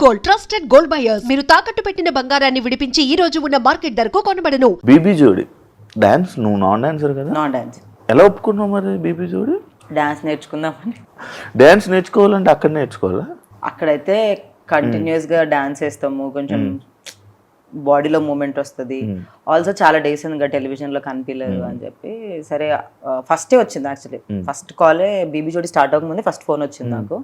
Gold trusted gold buyers. మీరు తాకట్టు పెట్టిన బంగారాన్ని విడిపించి ఈ రోజు ఉన్న మార్కెట్ ధరకు కొనబడను. బీబీ జోడి డాన్స్, నువ్వు నాన్ డాన్సర్ కదా? Non dance. ఎలా ఒప్పుకున్నావు మరి బీబీ జోడి? డాన్స్ నేర్చుకుందామని. డాన్స్ నేర్చుకోవాలంటే అక్కడ నేర్చుకోవాలా? అక్కడైతే కంటిన్యూస్ గా డాన్స్ వేస్తాము, కొంచెం బాడీలో మూమెంట్ వస్తుంది. ఆల్సో చాలా డేస్ ఇంకా టెలివిజన్ లో కనిపించలేదు అని చెప్పి సరే ఫస్టే వచ్చింది. యాక్చువల్లీ ఫస్ట్ కాలే బీబీ జోడి స్టార్ట్ అవ్వకముందే ఫస్ట్ ఫోన్ వచ్చింది నాకు.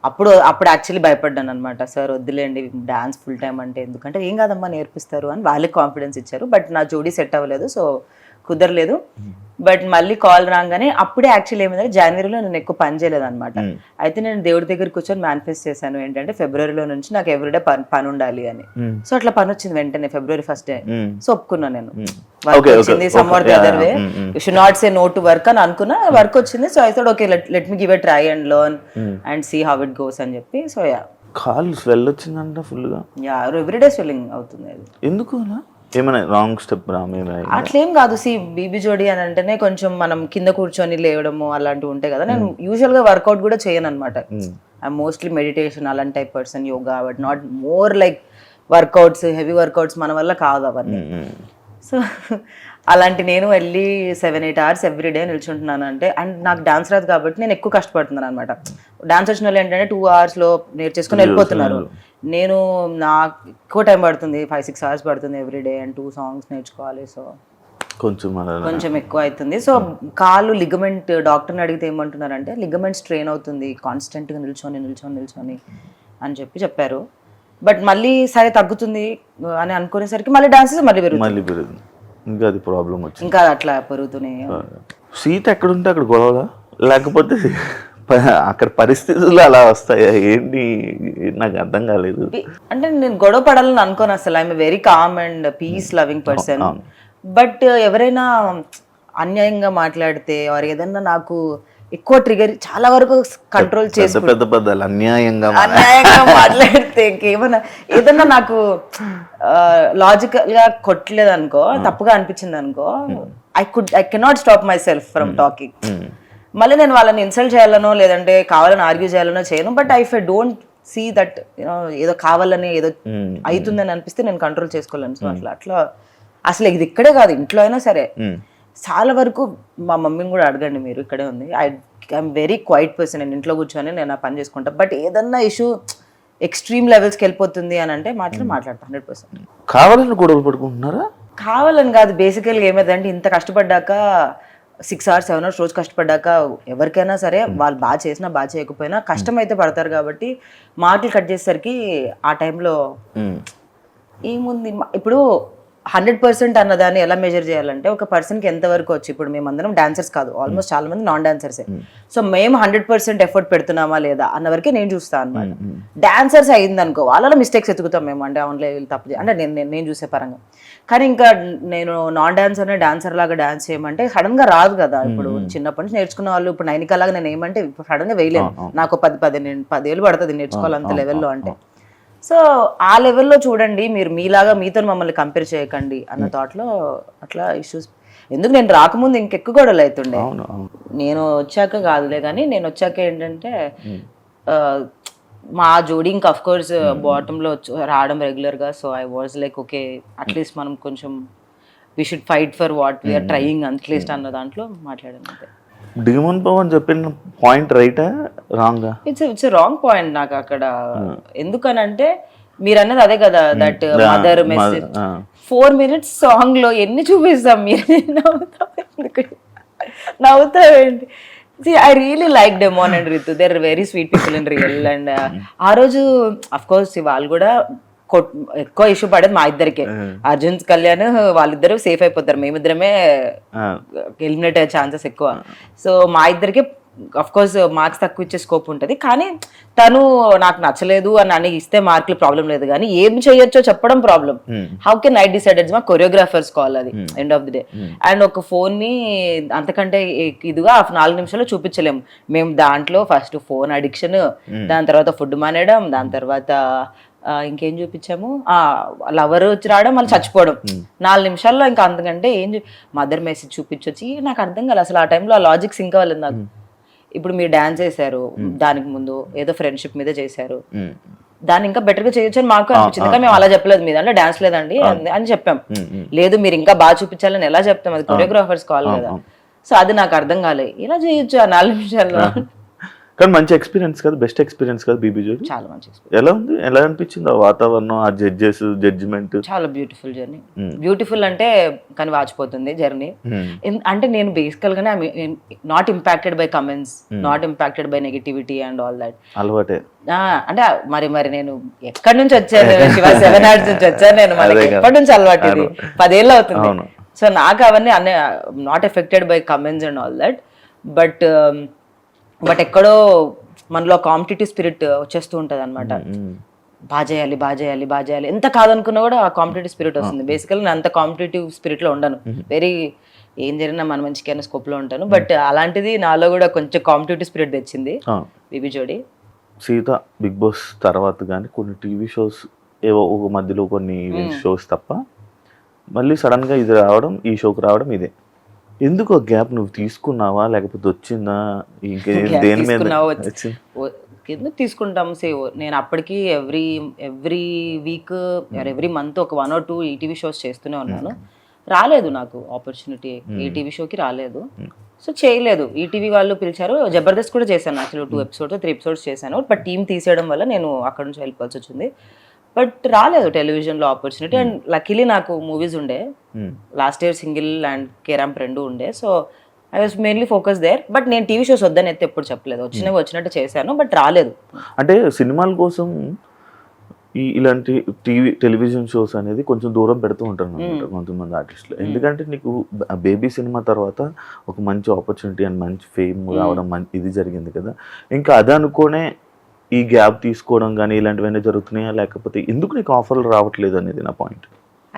అప్పుడు యాక్చువల్లీ భయపడ్డాను అనమాట. సార్ వద్దులేండి డాన్స్ ఫుల్ టైం అంటే, ఎందుకంటే ఏం కాదమ్మా నేర్పిస్తారు అని వాళ్ళకి కాన్ఫిడెన్స్ ఇచ్చారు. బట్ నా జోడీ సెట్ అవ్వలేదు, సో కుదరలేదు. బట్ మళ్ళీ కాల్ రాగానే అప్పుడే యాక్చువల్లీ ఏమైందంటే జనవరిలో నేను ఎక్కువ పని చేయలేదు అనమాట. అయితే నేను దేవుడి దగ్గర కూర్చొని మేనిఫెస్ట్ చేశాను ఏంటంటే ఫిబ్రవరిలో నుంచి నాకు ఎవ్రీడే పని ఉండాలి అని. సో అట్లా పని వచ్చింది వెంటనే ఫిబ్రవరి 1st డే. సో ఒప్పుకున్నాను నేను. వర్క్ వచ్చింది, some or the other way you should not say no to work అని అనుకున్నా. వర్క్ వచ్చింది, so I thought okay let me give a try and learn and see how it goes అని చెప్పి. So yeah కాల్ swell వచ్చిందంట full గా. Yeah everyday swelling అవుతుంది. అది ఎందుకు అలా? ఏమైనా రాంగ్ స్టెప్ అట్లేం కాదు. సి బీబీ జోడి అని అంటేనే కొంచెం మనం కింద కూర్చొని లేవడము అలాంటివి ఉంటాయి కదా. నేను యూజువల్ గా వర్కౌట్ కూడా చేయను అనమాట. ఐ మోస్ట్లీ మెడిటేషన్ అలాంటి type person, yoga, but not more like workouts, heavy workouts మన వల్ల కాదు అవన్నీ. సో అలాంటి నేను వెళ్ళి 7-8 hours ఎవ్రీడే నిల్చుంటున్నాను అంటే, అండ్ నాకు డాన్స్ రాదు కాబట్టి నేను ఎక్కువ కష్టపడుతున్నాను అనమాట. డాన్స్ వచ్చిన వాళ్ళు ఏంటంటే 2 hours లో నేర్చేసుకుని వెళ్ళిపోతున్నారు. నేను నాకు ఎక్కువ టైం పడుతుంది, 5-6 hours పడుతుంది ఎవ్రీడే, అండ్ 2 songs నేర్చుకోవాలి. సో కొంచెం ఎక్కువ అవుతుంది. సో కాలు లిగమెంట్, డాక్టర్ని అడిగితే ఏమంటున్నారంటే లిగమెంట్ స్ట్రెయిన్ అవుతుంది కాన్స్టెంట్గా నిల్చొని అని చెప్పారు. బట్ మళ్ళీ సరే తగ్గుతుంది అని అనుకునేసరికి మళ్ళీ డాన్సెస్ మళ్ళీ పెరుగుతుంది. ఇంకా అది ప్రాబ్లం వచ్చింది, ఇంకా అట్లా పెరుగుతూనే. సీట్ ఎక్కడుంటే అక్కడ గొడవలా, లేకపోతే అక్కడ పరిస్థితులు అలా వస్తాయా ఏంటి? నాకు అర్థం కాలేదు. అంటే నేను గొడవ పడాలని అనుకోను అసలు. I'm very calm and peace loving person. But ఎవరైనా అన్యాయంగా మాట్లాడితే ఆర్ ఏదన్నా నాకు ఎక్కువ ట్రిగర్, చాలా వరకు కంట్రోల్ చేసి అన్యాయంగా మాట్లాడితే ఏదన్నా నాకు లాజికల్ గా కొట్టలేదు అనుకో, తప్పుగా అనిపించింది అనుకో, I cannot stop my self from talking. మళ్ళీ నేను వాళ్ళని ఇన్సల్ట్ చేయాలనో లేదంటే కావాలని ఆర్గ్యూ చేయాలనో చేయను. But I don't see that ఏదో కావాలని ఏదో అవుతుందని అనిపిస్తే నేను కంట్రోల్ చేసుకోలేను. సో అట్లా అసలు ఇది ఇక్కడే కాదు, ఇంట్లో అయినా సరే చాలా వరకు మా మమ్మీని కూడా అడగండి, మీరు ఇక్కడే ఉంది. I'm very quiet person. నేను ఇంట్లో కూర్చొని నేను ఆ పని చేసుకుంటా. బట్ ఏదన్నా ఇష్యూ ఎక్స్ట్రీమ్ లెవెల్స్కి వెళ్ళిపోతుంది అని అంటే మాట్లాడతా 100%. కావాలని గొడవలు పడుకుంటున్నారా? కావాలని కాదు. బేసికల్గా ఏమైందంటే ఇంత కష్టపడ్డాక 6 hours 7 hours రోజు కష్టపడ్డాక ఎవరికైనా సరే వాళ్ళు బాగా చేసినా బాగా చేయకపోయినా కష్టం అయితే పడతారు. కాబట్టి మాటలు కట్ చేసేసరికి ఆ టైంలో ఏముంది ఇప్పుడు 100% అన్నదాన్ని ఎలా మెజర్ చేయాలంటే ఒక పర్సన్కి ఎంతవరకు వచ్చి, ఇప్పుడు మేమందరం డాన్సర్స్ కాదు, ఆల్మోస్ట్ చాలా మంది నాన్ డాన్సర్సే. సో మేము 100% ఎఫర్ట్ పెడుతున్నామా లేదా అన్న వరకే నేను చూస్తాను అనమాట. డాన్సర్స్ అయిందనుకో వాళ్ళలో మిస్టేక్స్ ఎత్తుకుతాం మేము, అంటే ఆన్లైన్ తప్పు అంటే నేను చూసే పరంగా. కానీ ఇంకా నేను నాన్ డాన్సర్నే డాన్సర్ లాగా డాన్స్ చేయమంటే సడన్ గా రాదు కదా. ఇప్పుడు చిన్నప్పటి నుంచి నేర్చుకున్న వాళ్ళు, ఇప్పుడు నైనికా లాగా నేను ఏమంటే సడన్ గా వేయలేను. నాకు 10 ఏళ్ళు పడుతుంది నేర్చుకోవాలి అంత లెవెల్లో అంటే. సో ఆ లెవెల్లో చూడండి, మీరు మీలాగా మీతో మమ్మల్ని కంపేర్ చేయకండి అన్న థాట్లో అట్లా ఇష్యూస్. ఎందుకు నేను రాకముందు ఇంకెక్కువ గొడవలు అవుతుండే, నేను వచ్చాక కాదులే. కానీ నేను వచ్చాక ఏంటంటే మా జోడీ ఇంకా అఫ్ కోర్స్ బాటంలో రావడం రెగ్యులర్గా. So I was like okay, at least మనం కొంచెం we should fight for what we are trying at least అన్న దాంట్లో మాట్లాడాను అంతే. డిమోన్ పవన్ చెప్పిన పాయింట్ రైటా రాంగా? ఇట్స్ రాంగ్ పాయింట్ నాకు అక్కడ. ఎందుకనంటే మీరు అన్నది అదే కదా, that mother message 4 minutes song లో ఎన్ని చూపిస్తాం, మీరు నవ్వుతావేంటి? I really like Demon and Rithu. They are very sweet people in real. And ఆ రోజు అఫ్ కోర్స్ వాళ్ళు కూడా ఎక్కువ ఇష్యూ పడేది మా ఇద్దరికే. అర్జున్ కళ్యాణ్ వాళ్ళిద్దరూ సేఫ్ అయిపోతారు, మేమిద్దరమే ఎలిమినేట్ అయ్యే ఛాన్సెస్ ఎక్కువ. సో మా ఇద్దరికే అఫ్ కోర్స్ మార్క్స్ తక్కువ ఇచ్చే స్కోప్ ఉంటుంది. కానీ తను నాకు నచ్చలేదు అని ఇస్తే మార్కులు ప్రాబ్లం లేదు, కానీ ఏం చేయొచ్చో చెప్పడం problem. How can I decided? మా కొరియోగ్రాఫర్స్ కాల్ అది end of the day. And ఒక ఫోన్ ని అంతకంటే ఇదిగా 4 నిమిషాల్లో చూపించలేము మేము. దాంట్లో ఫస్ట్ ఫోన్ అడిక్షన్, దాని తర్వాత ఫుడ్ మానేయడం, దాని తర్వాత ఇంకేం చూపించాము, లవర్ వచ్చి రావడం, మళ్ళీ చచ్చిపోవడం 4 నిమిషాల్లో. ఇంకా అంతకంటే మదర్ మెసేజ్ చూపించొచ్చి నాకు అర్థం కాదు అసలు ఆ టైంలో. ఆ లాజిక్ సింక్ అవ్వలేదు నాకు. ఇప్పుడు మీరు డాన్స్ చేశారు, దానికి ముందు ఏదో ఫ్రెండ్షిప్ మీద చేశారు, దాన్ని ఇంకా బెటర్ గా చేయొచ్చు అని మాకు అనిపించింది. కానీ మేము అలా చెప్పలేదు, మీ దాంట్లో డాన్స్ లేదండి అని చెప్పాం. లేదు మీరు ఇంకా బాగా చూపించాలని ఎలా చెప్తాం, అది కొరియోగ్రాఫర్స్ కాల్ కదా. సో అది నాకు అర్థం కాలే, ఇలా చేయొచ్చు ఆ 4 నిమిషాల్లో. కానీ మంచి ఎక్స్పీరియన్స్ కదా, బెస్ట్ ఎక్స్పీరియన్స్ కదా బీబీ జోడి. చాలా మంచి ఎక్స్పీరియన్స్. ఎలా ఉంది, ఎలా అనిపించింది ఆ వాతావరణం, ఆ జడ్జిమెంట్? చాలా బ్యూటిఫుల్ జర్నీ. బ్యూటిఫుల్ అంటే కానీ వాచిపోతుంది జర్నీ. అంటే నేను బేసికల్ గానే not impacted by comments, not impacted by negativity and all that. అలవాటే. అంటే మరి నేను ఎక్కడి నుంచి వచ్చాను, శివ 7 Arts నుంచి వచ్చాను నేను. మనకి ఎప్పటి నుంచి అలవాటు, ఇది 10 ఏళ్ళు అవుతుంది. సో నాకు అవన్నీ అన్నీ not affected by comments and all that. But ఎక్కడో మనలో కాంపిటేటివ్ స్పిరిట్ వచ్చేస్తూ ఉంటుంది అనమాట. బాగా చేయాలి ఎంత కాదనుకున్నా కూడా ఆ కాంపిటేటివ్ స్పిరిట్ వస్తుంది. బేసికల్ నేను అంత కాంపిటేటివ్ స్పిరిట్ లో ఉండను, వెరీ ఏం జరిగినా మన మంచిగా స్కోప్ లో ఉంటాను. బట్ అలాంటిది నాలో కూడా కొంచెం కాంపిటేటివ్ స్పిరిట్ తెచ్చింది బీబీ జోడి. సీత బిగ్ బాస్ తర్వాత కానీ కొన్ని టీవీ షోస్ ఏవో ఒక మధ్యలో కొన్ని షోస్ తప్ప మళ్ళీ సడన్ గా ఇది రావడం, ఈ షోకి రావడం ఇదే. ఎందుకు గ్యాప్ నువ్వు తీసుకున్నావా లేకపోతే వచ్చిందా? దేని మీద ఎందుకు తీసుకుంటాం? నేను అప్పటికి ఎవ్రీ వీక్ ఎవ్రీ మంత్ ఒక 1 or 2 ఈటీవీ షోస్ చేస్తూనే ఉన్నాను. రాలేదు నాకు ఆపర్చునిటీ, ఈ టీవీ షోకి రాలేదు. సో చేయలేదు. ఈటీవీ వాళ్ళు పిలిచారు, జబర్దస్త్ కూడా చేశాను యాక్చువల్లీ 2 episodes 3 episodes చేశాను. బట్ టీం తీసేయడం వల్ల నేను అక్కడ నుంచి వెళ్ళిపోవాల్సి వచ్చింది. బట్ రాలేదు టెలివిజన్లో ఆపర్చునిటీ. అండ్ లక్కీలీ నాకు మూవీస్ ఉండే, లాస్ట్ ఇయర్ సింగిల్ అండ్ కేరాంప్ 2 ఉండే. So I was mainly focus there. But నేను టీవీ షోస్ వద్దని అయితే ఎప్పుడు చెప్పలేదు, వచ్చినట్టు చేశాను, బట్ రాలేదు. అంటే సినిమాల కోసం ఇలాంటి టెలివిజన్ షోస్ అనేది కొంచెం దూరం పెడుతూ ఉంటారు అన్నమాట కొంతమంది ఆర్టిస్టులు. ఎందుకంటే నీకు బేబీ సినిమా తర్వాత ఒక మంచి ఆపర్చునిటీ అండ్ మంచి ఫేమ్ రావడం ఇది జరిగింది కదా. ఇంకా అది అనుకోనే ఈ గ్యాప్ తీసుకోవడం కానీ ఇలాంటివన్నీ జరుగుతున్నాయా, లేకపోతే ఎందుకు నీకు ఆఫర్లు రావట్లేదు అనేది నా పాయింట్.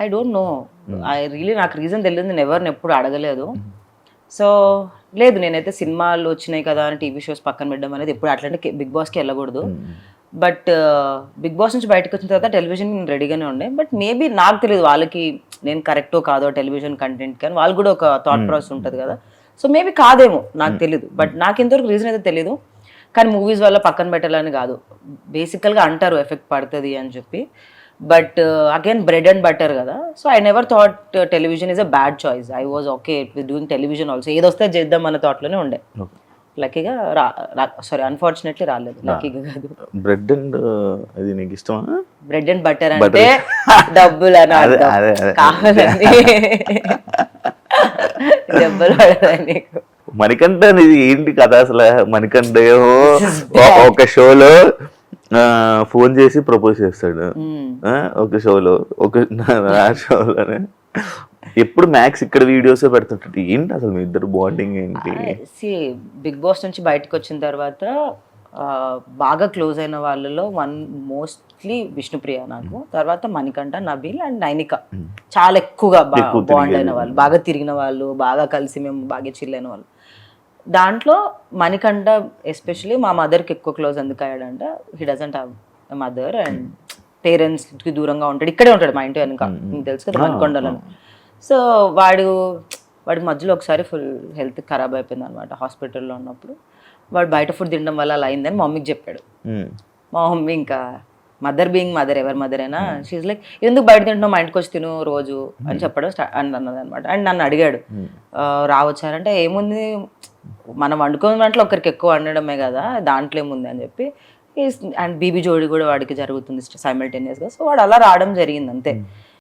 ఐ డోంట్ నో, నాకు రీజన్ తెలియదు, నేను ఎవరిని ఎప్పుడు అడగలేదు. సో లేదు, నేనైతే సినిమాలు వచ్చినాయి కదా అని టీవీ షోస్ పక్కన పెట్టడం అనేది ఎప్పుడు అట్లాంటి బిగ్ బాస్కి వెళ్ళకూడదు. బట్ బిగ్ బాస్ నుంచి బయటకు వచ్చిన తర్వాత టెలివిజన్ రెడీగానే ఉండే. బట్ మేబీ నాకు తెలియదు వాళ్ళకి నేను కరెక్టో కాదో టెలివిజన్ కంటెంట్, కానీ వాళ్ళు కూడా ఒక థాట్ ప్రాసెస్ ఉంటుంది కదా. సో మేబీ కాదేమో, నాకు తెలీదు. బట్ నాకు ఇంతవరకు రీజన్ అయితే తెలీదు. కానీ మూవీస్ వల్ల పక్కన పెట్టాలని కాదు, బేసికల్గా అంటారు ఎఫెక్ట్ పడుతుంది అని చెప్పి. But again bread and butter కదా. So I never thought television is a bad choice. I was okay with doing television also. ఏదొస్తే చేద్దాం అన్న థాట్లోనే ఉండే. లక్కీగా అన్ఫార్చునేట్లీ రాలేదు. లక్కీగా కాదు. బ్రెడ్ అండ్ అది నీకు ఇష్టమా? బ్రెడ్ అండ్ బటర్ అంటే డబ్బులు అని కావాలండి, డబ్బులు పడదా నీకు? మణికంఠ ఇది ఏంటి కదా అసలు? మణికంఠ ఒక షోలో ఫోన్ చేసి ప్రపోజ్ చేస్తాడు, ఒక షోలో షోలోనే ఎప్పుడు మ్యాక్స్ ఇక్కడ వీడియోస్ పెడుతుంటాడు. ఏంటి అసలు మీ ఇద్దరు బాండింగ్ ఏంటి? బిగ్ బాస్ నుంచి బయటకు వచ్చిన తర్వాత బాగా క్లోజ్ అయిన వాళ్ళలో మోస్ట్లీ విష్ణుప్రియ నాకు, తర్వాత మణికంఠ, నబీల్ అండ్ నైనిక చాలా ఎక్కువగా బాండ్ అయిన వాళ్ళు, బాగా తిరిగిన వాళ్ళు, బాగా కలిసి మేము బాగా చిల్ అయిన వాళ్ళు. దాంట్లో మణికంఠ ఎస్పెషలీ మా మదర్కి ఎక్కువ క్లోజ్ ఎందుకు అయ్యాడంటే, he doesn't have a mother and పేరెంట్స్కి దూరంగా ఉంటాడు, ఇక్కడే ఉంటాడు మా ఇంటి వెనుక, మీకు తెలుసు కదా మణికొండలో. సో వాడికి మధ్యలో ఒకసారి ఫుల్ హెల్త్ ఖరాబ్ అయిపోయింది అనమాట హాస్పిటల్లో ఉన్నప్పుడు. వాడు బయట ఫుడ్ తినడం వల్ల అలా అయిందని మా మమ్మీకి చెప్పాడు. మా మమ్మీ ఇంకా మదర్ బీయింగ్ మదర్, ఎవరి మదర్ అయినా షీజ్ లైక్ ఎందుకు బయట తింటున్నావు, మా ఇంటికి వచ్చి తిను రోజు అని చెప్పడం అన్నది అనమాట. అండ్ నన్ను అడిగాడు రావచ్చారంటే, ఏముంది మనం వండుకున్న దాంట్లో ఒకరికి ఎక్కువ వండడమే కదా, దాంట్లో ఏముంది అని చెప్పి. అండ్ బీబీ జోడి కూడా వాడికి జరుగుతుంది సైమల్టేనియస్గా. సో వాడు అలా రావడం జరిగింది అంతే.